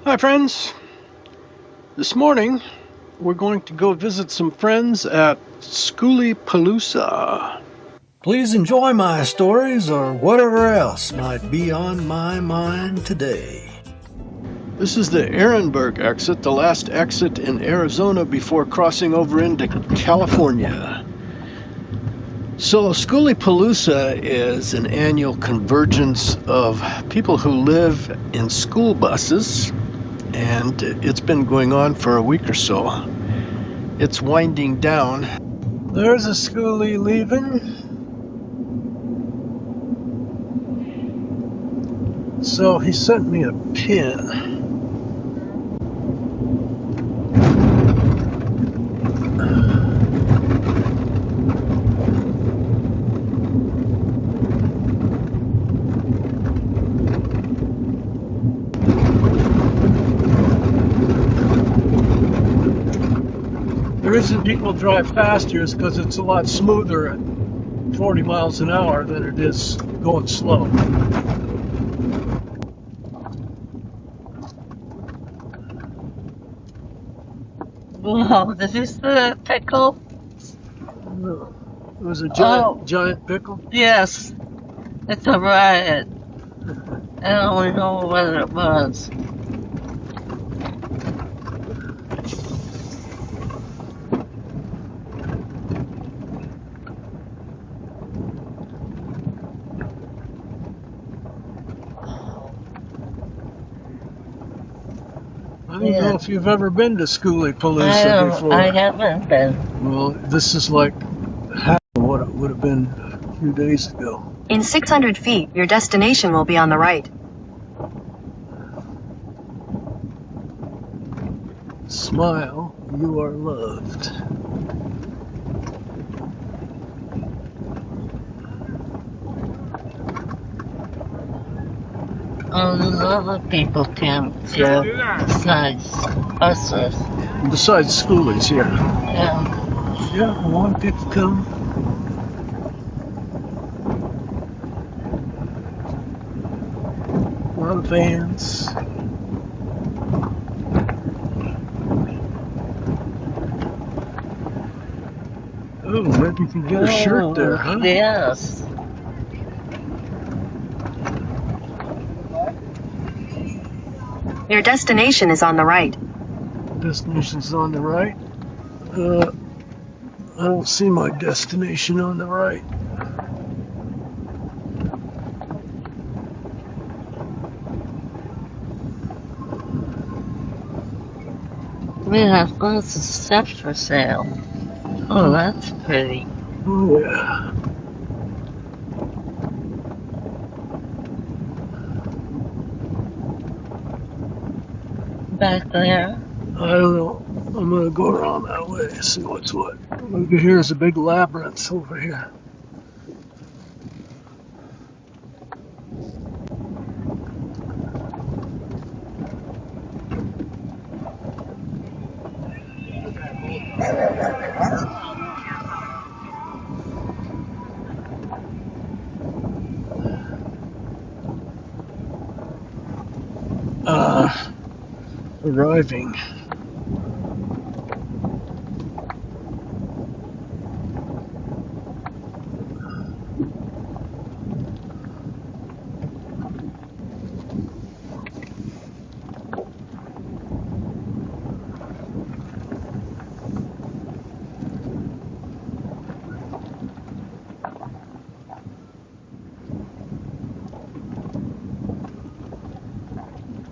Hi friends, this morning we're going to go visit some friends at Skoolie Palooza. Please enjoy my stories or whatever else might be on my mind today. This is the Ehrenberg exit, the last exit in Arizona before crossing over into California. So Skoolie Palooza is an annual convergence of people who live in school buses, and it's been going on for a week or so. It's winding down. There's a schoolie leaving. So he sent me a pin. The reason people drive faster is because it's a lot smoother at 40 miles an hour than it is going slow. Wow, this is the pickle? It was a giant pickle? Yes. It's a riot. I don't know what it was. I don't know if you've ever been to Skoolie Palooza before. I haven't been. Well, this is like half of what it would have been a few days ago. In 600 feet, your destination will be on the right. Smile, you are loved. A lot of people come to besides buses. Besides schoolies, yeah. Yeah. Yeah, a lot of people come. A lot of vans. Oh, maybe you can get a shirt there, huh? Yes. Your destination is on the right. Destination's on the right. I don't see my destination on the right. We have lots of stuff for sale. Oh, that's pretty. Oh, yeah. Back there. I don't know. I'm gonna go around that way and see what's what. Look, here's a big labyrinth over here. Arriving.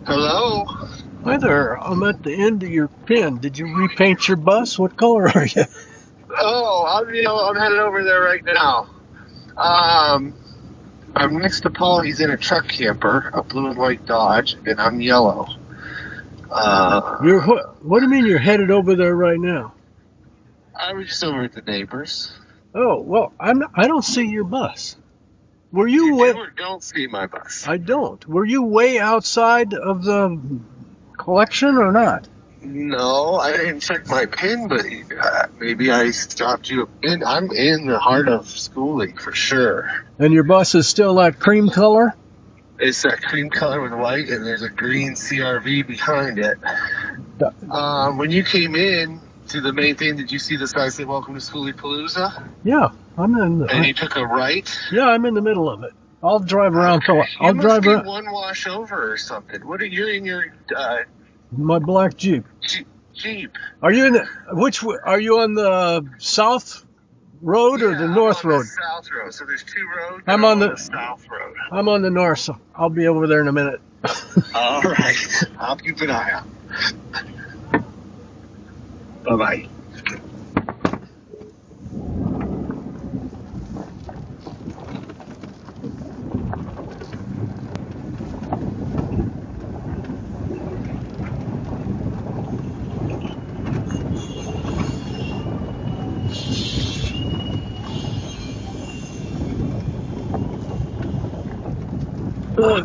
Hello? Hi there, I'm at the end of your pin. Did you repaint your bus? What color are you? Oh, I'm headed over there right now. I'm next to Paul. He's in a truck camper, a blue and white Dodge, and I'm yellow. What do you mean you're headed over there right now? I was just over at the neighbors. Oh, well, I don't see your bus. Were you You way... do or don't see my bus? I don't. Were you way outside of the collection or not? No, I didn't check my pin, but maybe I stopped you. I'm in the heart of Skoolie for sure. And your bus is still that cream color? It's that cream color with white, and there's a green CRV behind it. When you came in to the main thing, did you see the sign say "Welcome to Skoolie Palooza"? Yeah, I'm in. And you took a right. Yeah, I'm in the middle of it. I'll drive around till I'll you drive must be around. one wash over or something. What are you in your My black Jeep. Jeep? Are you in the are you on the south road or the north road? The south road. So there's two roads. I'm on the south road. I'm on the north, so I'll be over there in a minute. All right. I'll keep an eye out. Bye-bye.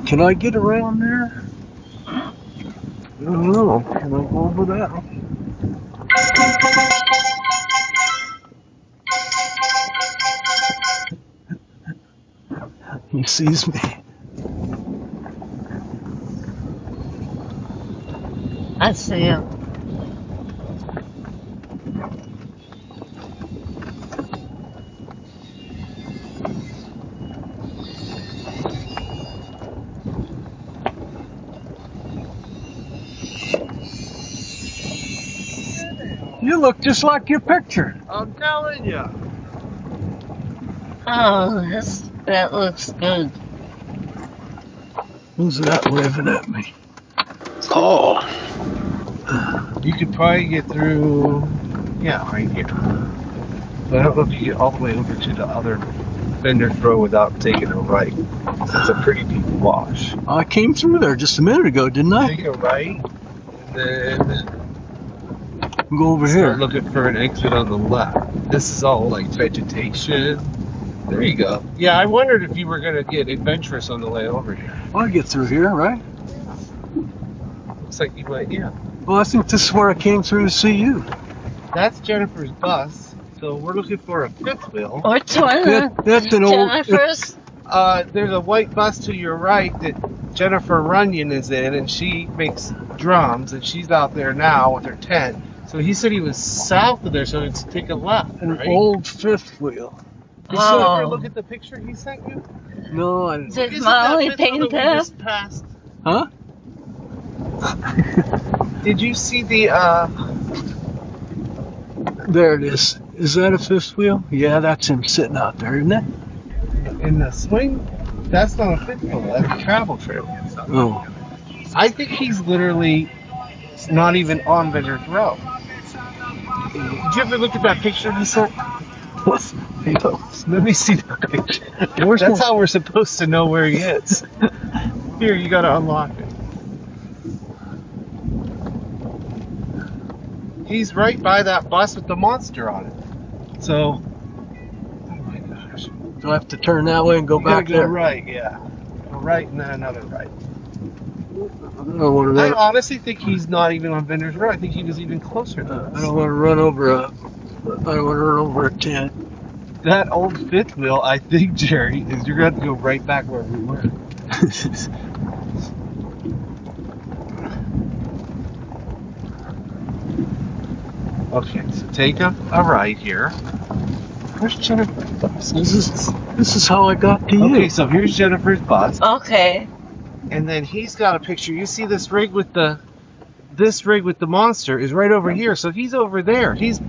Can I get around there? I don't know. Can I go over that? He sees me. I see him. You look just like your picture. I'm telling you. Oh, that looks good. Who's that waving at me? Oh. You could probably get through, right here. But I don't know if you get all the way over to the other Bender's Row without taking a right. It's a pretty deep wash. I came through there just a minute ago, didn't I? Take a right, and then Go over start here. looking for an exit on the left. This is all like vegetation. There you go. Yeah, I wondered if you were going to get adventurous on the way over here. I'll get through here, right? Looks like you might, yeah. Well, I think this is where I came through to see you. That's Jennifer's bus, so we're looking for a fifth wheel. Which one? That's an old. Jennifer's? There's a white bus to your right that Jennifer Runyon is in, and she makes drums, and she's out there now with her tent. So he said he was south of there, so it's take a left. An right? old fifth wheel. Did you ever look at the picture he sent you? No, I didn't. Did Isn't that Molly fifth wheel paint that we that? just passed? Huh? Did you see the There it is. Is that a fifth wheel? Yeah, that's him sitting out there, isn't it? in the swing? That's not a fifth wheel. That's a travel trailer. Oh. I think he's literally not even on Bender's Row. Did you ever look at that picture he sent? No. Let me see that picture. Where's That's that? how we're supposed to know where he is. Here, you gotta unlock it. He's right by that bus with the monster on it. So, oh my gosh. Do I have to turn that way and go You gotta back go there? right, yeah. Go right and then another right. I don't want to I run. honestly think he's not even on Bender's Row. I think he was even closer to I us. don't want to run over a. I don't want to run over a tent. That old fifth wheel, I think, Jerry, is you're going to have to go right back where we were. Okay, so take a right here. Where's Jennifer's bus? This is how I got to you. Okay, so here's Jennifer's bus, Okay. and then he's got a picture. You see this rig with the monster is right over here. So he's over there. He's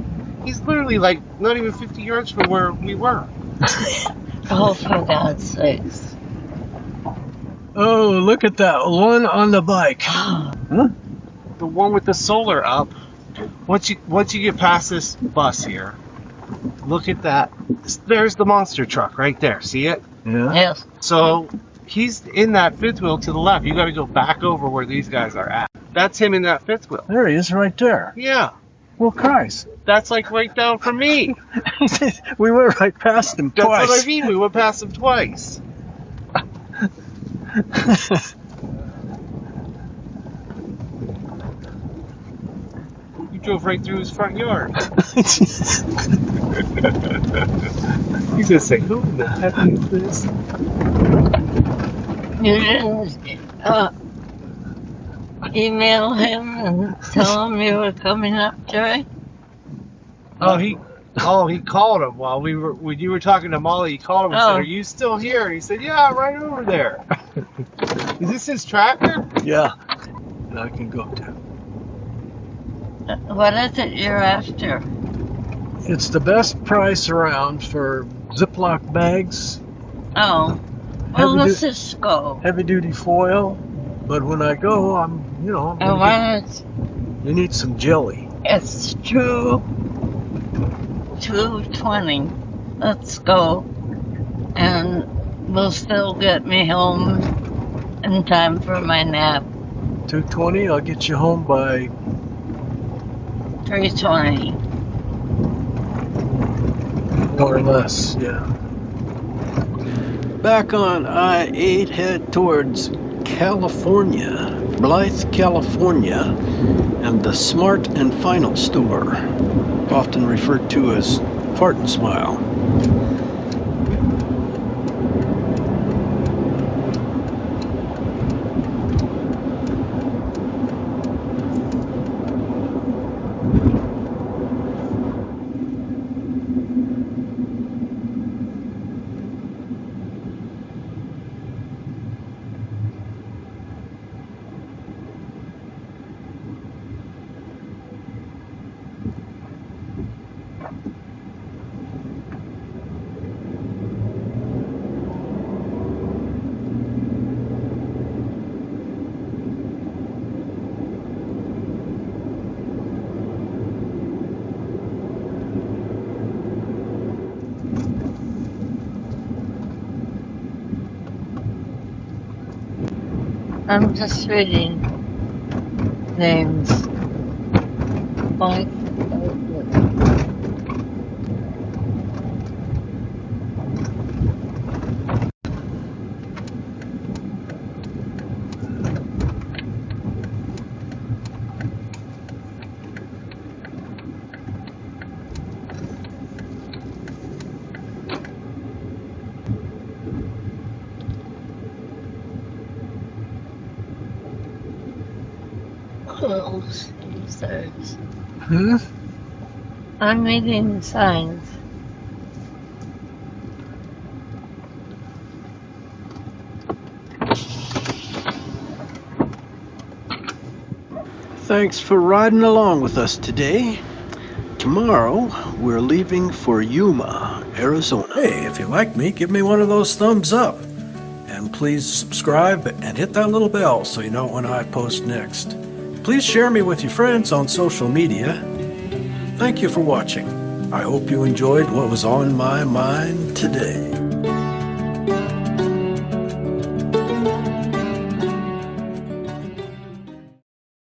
literally like not even 50 yards from where we were. Oh, for God's sakes. Oh, look at that one on the bike. Huh? The one with the solar up. Once you get past this bus here, look at that. There's the monster truck right there. See it? Yeah. Yes. So he's in that fifth wheel to the left. You got to go back over where these guys are at. That's him in that fifth wheel. There he is, right there. Yeah, Well, Christ. that's like right down from me. We went right past him That's twice. what I mean. We went past him twice. You drove right through his front yard. He's gonna say, "Who in the heck is this?" You didn't email him and tell him you were coming up, Jerry? He called him while when you were talking to Molly. He called him and said, "Are you still here?" And he said, "Yeah, right over there." Is this his tractor? Yeah. And I can go to. What is it you're after? It's the best price around for Ziploc bags, Oh, well, let's just go. heavy duty foil. But when I go, I'm I gonna want you need some jelly. It's 2:20. Let's go, and we'll still get me home in time for my nap. 2:20. I'll get you home by 3:20. more or less. Yeah. Back on I-8, head towards California, Blythe, California, and the Smart and Final store, often referred to as Fart and Smile. I'm just reading names. Mike. Close users. I'm reading signs. Thanks for riding along with us today. Tomorrow, we're leaving for Yuma, Arizona. Hey, if you like me, give me one of those thumbs up. And please subscribe and hit that little bell so you know when I post next. Please share me with your friends on social media. Thank you for watching. I hope you enjoyed what was on my mind today.